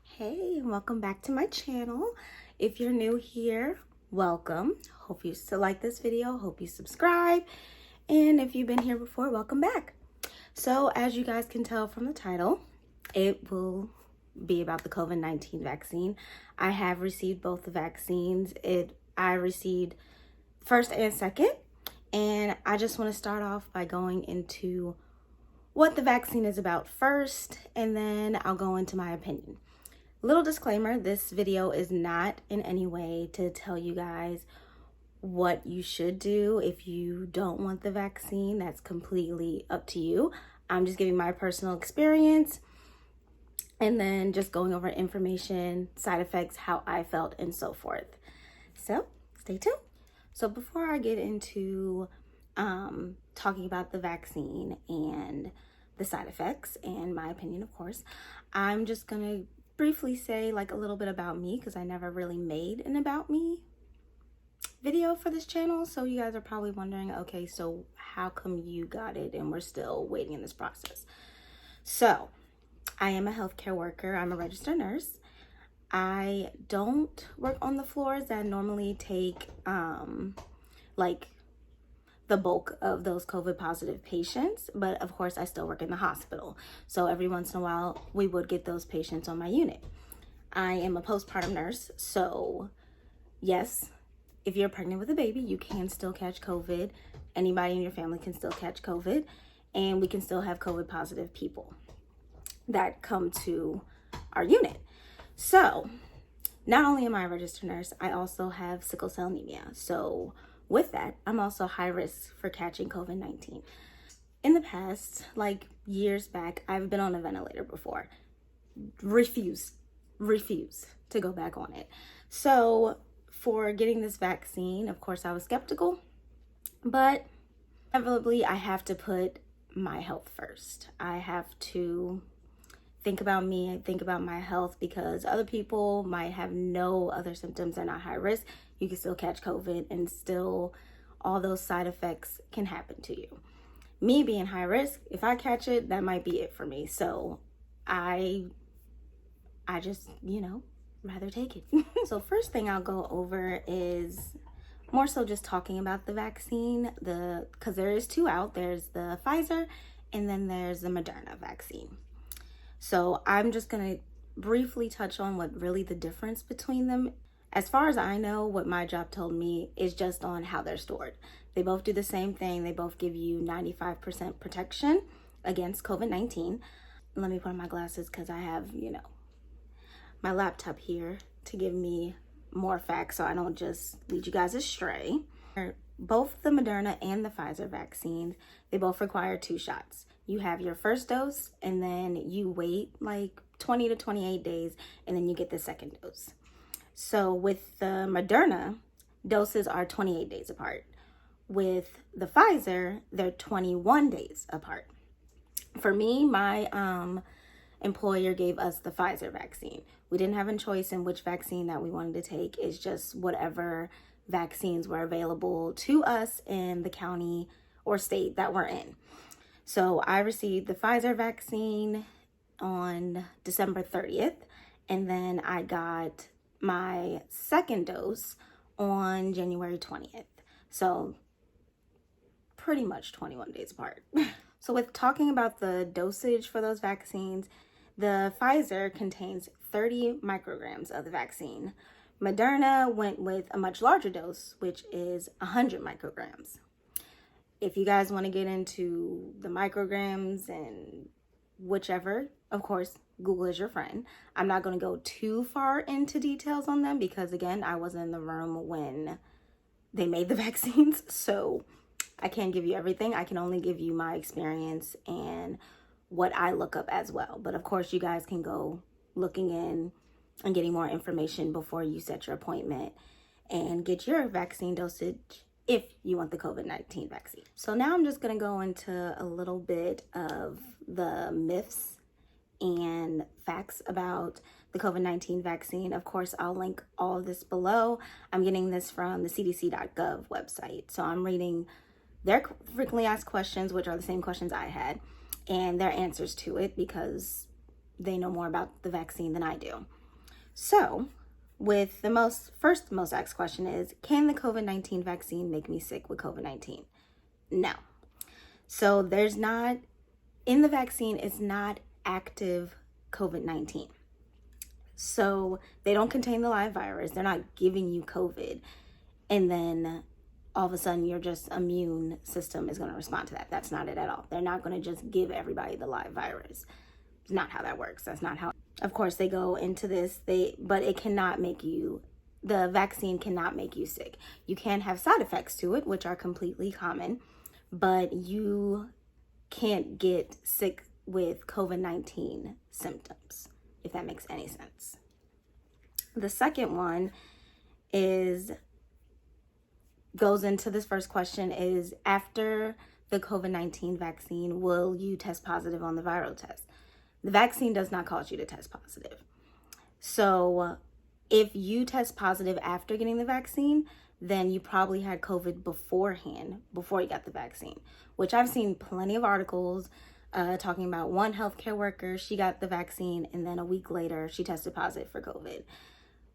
Hey, welcome back to my channel. If you're new here, welcome. Hope you still like this video. Hope you subscribe. And if you've been here before, welcome back. So as you guys can tell from the title, it will be about the COVID-19 vaccine. I have received both the vaccines. I received first and second. And I just want to start off by going into what the vaccine is about first, and then I'll go into my opinion. Little disclaimer, this video is not in any way to tell you guys what you should do. If you don't want the vaccine, that's completely up to you. I'm just giving my personal experience and then just going over information, side effects, how I felt, and so forth. So stay tuned. So before I get into talking about the vaccine and the side effects and my opinion, of course, I'm just gonna briefly say like a little bit about me, because I never really made an about me video for this channel. So you guys are probably wondering, okay, so how come you got it and we're still waiting in this process? So I am a healthcare worker. I'm a registered nurse. I don't work on the floors that normally take like the bulk of those COVID positive patients, but of course I still work in the hospital. So every once in a while we would get those patients on my unit. I am a postpartum nurse, so yes, if you're pregnant with a baby, you can still catch COVID. Anybody in your family can still catch COVID, and we can still have COVID positive people that come to our unit. So not only am I a registered nurse, I also have sickle cell anemia. So with that, I'm also high risk for catching COVID-19. In the past, like years back, I've been on a ventilator before. Refuse to go back on it. So for getting this vaccine, of course, I was skeptical, but inevitably I have to put my health first. I have to think about me and think about my health, because other people might have no other symptoms, they're not high risk. You can still catch COVID and still all those side effects can happen to you. Me being high risk, if I catch it, that might be it for me. So I just, rather take it. So first thing I'll go over is more so just talking about the vaccine, because there is two out. There's the Pfizer and then there's the Moderna vaccine. So I'm just going to briefly touch on what really the difference between them. As far as I know, what my job told me is just on how they're stored. They both do the same thing. They both give you 95% protection against COVID-19. Let me put on my glasses because I have, my laptop here to give me more facts so I don't just lead you guys astray. Both the Moderna and the Pfizer vaccines, they both require 2 shots. You have your first dose and then you wait like 20 to 28 days and then you get the second dose. So with the Moderna, doses are 28 days apart. With the Pfizer, they're 21 days apart. For me, my employer gave us the Pfizer vaccine. We didn't have a choice in which vaccine that we wanted to take. It's just whatever vaccines were available to us in the county or state that we're in. So I received the Pfizer vaccine on December 30th, and then I got my second dose on January 20th. So pretty much 21 days apart. So with talking about the dosage for those vaccines, the Pfizer contains 30 micrograms of the vaccine. Moderna went with a much larger dose, which is 100 micrograms. If you guys want to get into the micrograms and whichever, of course, Google is your friend. I'm not going to go too far into details on them because, again, I wasn't in the room when they made the vaccines. So I can't give you everything. I can only give you my experience and what I look up as well. But, of course, you guys can go looking in and getting more information before you set your appointment and get your vaccine dosage if you want the COVID-19 vaccine. So now I'm just going to go into a little bit of the myths and facts about the COVID-19 vaccine. Of course, I'll link all of this below. I'm getting this from the cdc.gov website. So I'm reading their frequently asked questions, which are the same questions I had. and their answers to it because they know more about the vaccine than I do. So, with the most asked question is, can the COVID-19 vaccine make me sick with COVID-19? No. So there's not, in the vaccine, it's not active COVID-19. So they don't contain the live virus. They're not giving you COVID. And then all of a sudden your just immune system is going to respond to that. That's not it at all. They're not going to just give everybody the live virus. It's not how that works. That's not how, of course they go into this, but it cannot make you, the vaccine cannot make you sick. You can have side effects to it, which are completely common, but you can't get sick with COVID-19 symptoms, if that makes any sense. The second one goes into this first question is, after the COVID-19 vaccine, will you test positive on the viral test? The vaccine does not cause you to test positive. So if you test positive after getting the vaccine, then you probably had COVID beforehand, before you got the vaccine, which I've seen plenty of articles talking about one healthcare worker. She got the vaccine and then a week later she tested positive for COVID.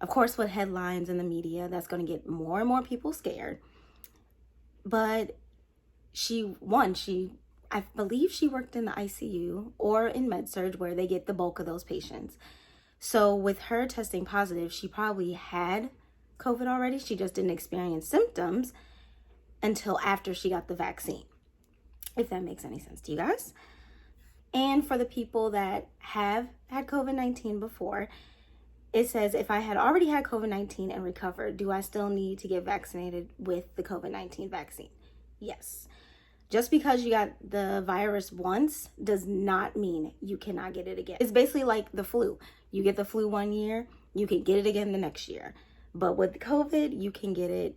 Of course, with headlines in the media, that's going to get more and more people scared. But I believe she worked in the ICU or in med-surg, where they get the bulk of those patients. So with her testing positive, she probably had COVID already. She just didn't experience symptoms until after she got the vaccine, if that makes any sense to you guys. And for the people that have had COVID-19 before, it says, if I had already had COVID-19 and recovered, do I still need to get vaccinated with the COVID-19 vaccine? Yes. Just because you got the virus once does not mean you cannot get it again. It's basically like the flu. You get the flu one year, you can get it again the next year. But with COVID, you can get it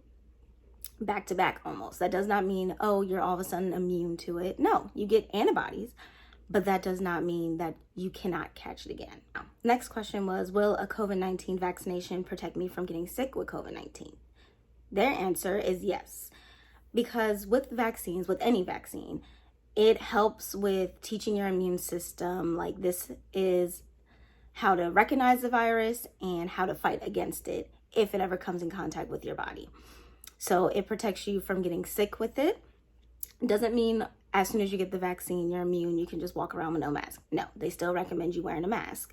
back to back almost. That does not mean, oh, you're all of a sudden immune to it. No, you get antibodies, but that does not mean that you cannot catch it again. Next question was, will a COVID-19 vaccination protect me from getting sick with COVID-19? Their answer is yes. Because with vaccines, with any vaccine, it helps with teaching your immune system, like, this is how to recognize the virus and how to fight against it if it ever comes in contact with your body. So it protects you from getting sick with it. It doesn't mean as soon as you get the vaccine, you're immune, you can just walk around with no mask. No, they still recommend you wearing a mask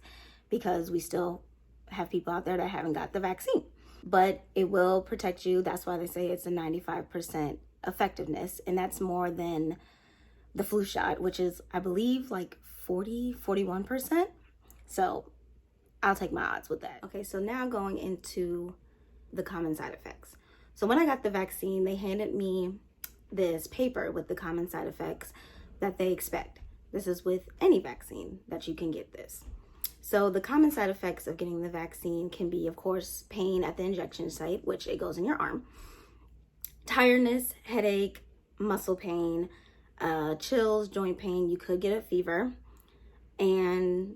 because we still have people out there that haven't got the vaccine. But it will protect you. That's why they say it's a 95% effectiveness, and that's more than the flu shot, which is, I believe, like 41%. So I'll take my odds with that. Okay, so now going into the common side effects. So when I got the vaccine, they handed me this paper with the common side effects that they expect. This is with any vaccine that you can get this. So the common side effects of getting the vaccine can be, of course, pain at the injection site, which it goes in your arm, tiredness, headache, muscle pain, chills, joint pain. You could get a fever, and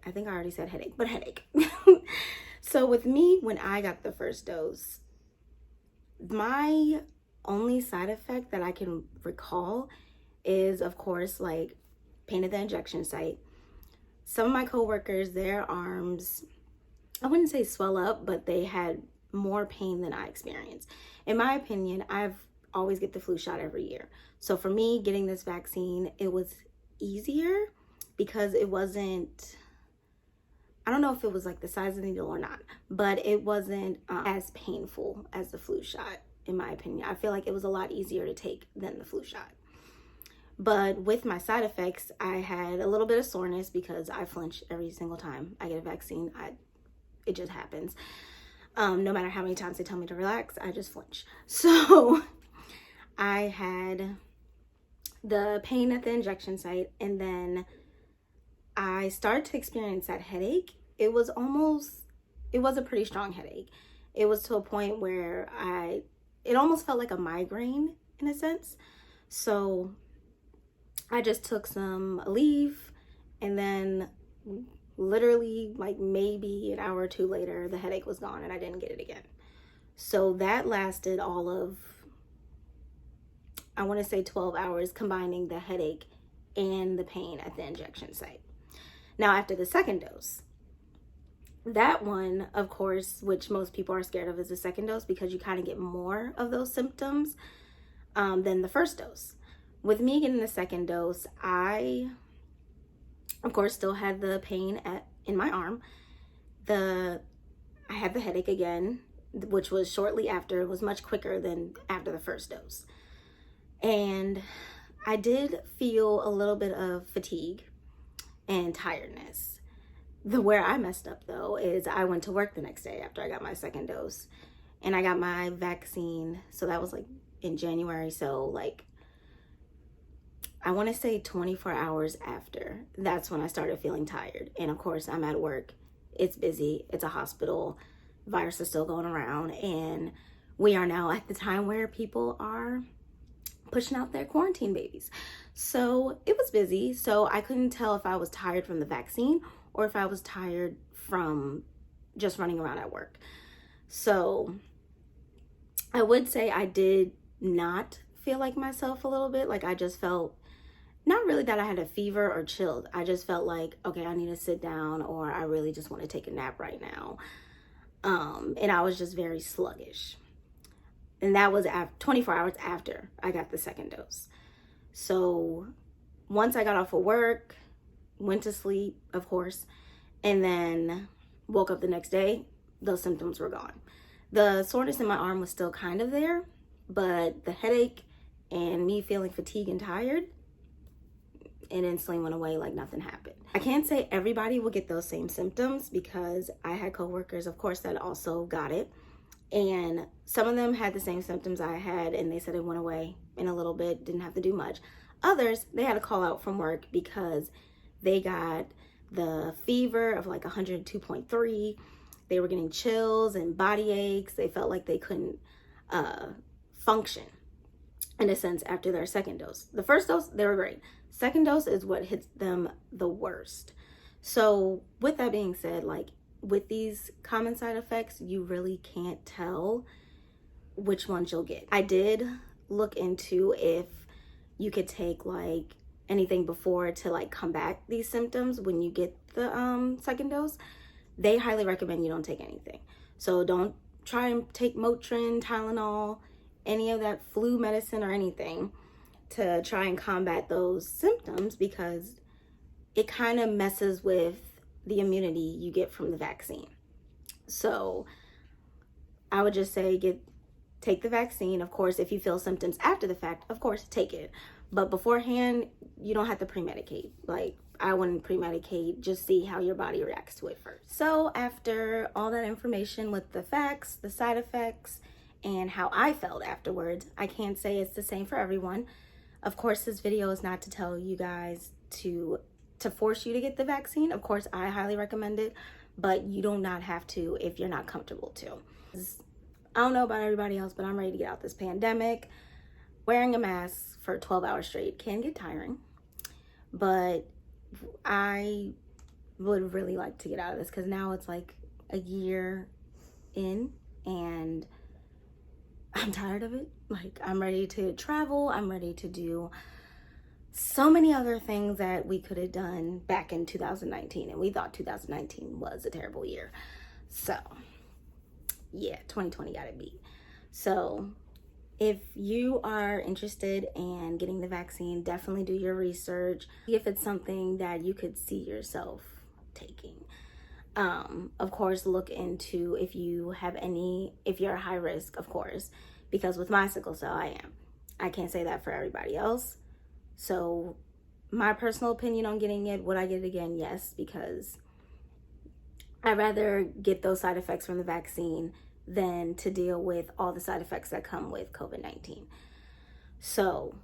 I think I already said headache, but headache. So with me, when I got the first dose, my only side effect that I can recall is, of course, like pain at the injection site. Some of my coworkers, their arms, I wouldn't say swell up, but they had more pain than I experienced. In my opinion, I've always get the flu shot every year. So for me, getting this vaccine, it was easier because it wasn't, I don't know if it was like the size of the needle or not, but it wasn't as painful as the flu shot, in my opinion. I feel like it was a lot easier to take than the flu shot. But with my side effects, I had a little bit of soreness because I flinch every single time I get a vaccine. It just happens. No matter how many times they tell me to relax, I just flinch. So I had the pain at the injection site, and then I started to experience that headache. It was a pretty strong headache. It was to a point where it almost felt like a migraine in a sense. So I just took some Aleve, and then literally like maybe an hour or two later, the headache was gone and I didn't get it again. So that lasted all of, I want to say 12 hours, combining the headache and the pain at the injection site. Now, after the second dose, that one, of course, which most people are scared of, is the second dose because you kind of get more of those symptoms than the first dose. With me getting the second dose, I, of course, still had the pain in my arm. I had the headache again, which was shortly after. It was much quicker than after the first dose. And I did feel a little bit of fatigue and tiredness. Where I messed up though is I went to work the next day after I got my second dose, and I got my vaccine. So that was like in January. So like, I want to say 24 hours after, that's when I started feeling tired. And of course I'm at work. It's busy. It's a hospital. Virus is still going around. And we are now at the time where people are pushing out their quarantine babies. So it was busy. So I couldn't tell if I was tired from the vaccine or if I was tired from just running around at work. So I would say I did not feel like myself a little bit. Like I just felt, not really that I had a fever or chilled. I just felt like, okay, I need to sit down, or I really just want to take a nap right now. And I was just very sluggish. And that was 24 hours after I got the second dose. So once I got off of work, went to sleep, of course, and then woke up the next day, those symptoms were gone. The soreness in my arm was still kind of there, but the headache and me feeling fatigued and tired, it instantly went away like nothing happened. I can't say everybody will get those same symptoms because I had coworkers, of course, that also got it. And some of them had the same symptoms I had, and they said it went away in a little bit, didn't have to do much. Others, they had to call out from work because they got the fever of like 102.3. They were getting chills and body aches. They felt like they couldn't function in a sense after their second dose. The first dose, they were great. Second dose is what hits them the worst. So with that being said, like with these common side effects, you really can't tell which ones you'll get. I did look into if you could take like anything before to like combat these symptoms when you get the second dose. They highly recommend you don't take anything. So don't try and take Motrin, Tylenol, any of that flu medicine or anything to try and combat those symptoms, because it kind of messes with the immunity you get from the vaccine. So I would just say take the vaccine. Of course, if you feel symptoms after the fact, of course, take it. But beforehand, you don't have to pre-medicate. Like, I wouldn't pre-medicate, just see how your body reacts to it first. So after all that information with the facts, the side effects, and how I felt afterwards, I can't say it's the same for everyone. Of course, this video is not to tell you guys to force you to get the vaccine. Of course, I highly recommend it, but you do not have to if you're not comfortable to. I don't know about everybody else, but I'm ready to get out this pandemic. Wearing a mask for 12 hours straight can get tiring, but I would really like to get out of this because now it's like a year in and I'm tired of it. Like, I'm ready to travel. I'm ready to do so many other things that we could have done back in 2019, and we thought 2019 was a terrible year. So yeah, 2020 got it beat. So if you are interested in getting the vaccine, definitely do your research. If it's something that you could see yourself taking. Of course, look into if you're high risk, of course, because with my sickle cell, I am. I can't say that for everybody else. So my personal opinion on getting it, would I get it again? Yes, because I'd rather get those side effects from the vaccine than to deal with all the side effects that come with COVID-19. So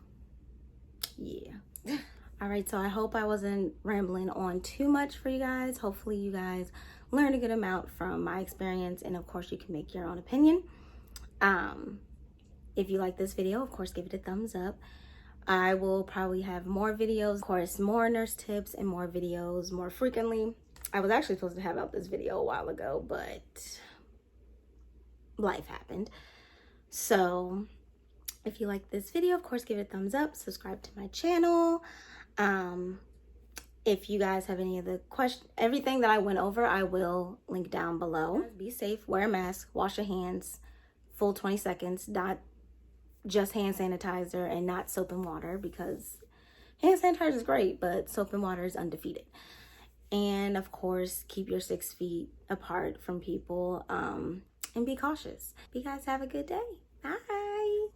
yeah. All right, so I hope I wasn't rambling on too much for you guys. Hopefully you guys learned a good amount from my experience, and of course you can make your own opinion. If you like this video, of course, give it a thumbs up. I will probably have more videos, of course, more nurse tips and more videos more frequently. I was actually supposed to have out this video a while ago, but life happened. So if you like this video, of course, give it a thumbs up, subscribe to my channel. If you guys have any of the questions, everything that I went over, I will link down below. Be safe, wear a mask, wash your hands, full 20 seconds, not just hand sanitizer and not soap and water, because hand sanitizer is great, but soap and water is undefeated. And of course, keep your 6 feet apart from people, and be cautious. You guys have a good day. Bye.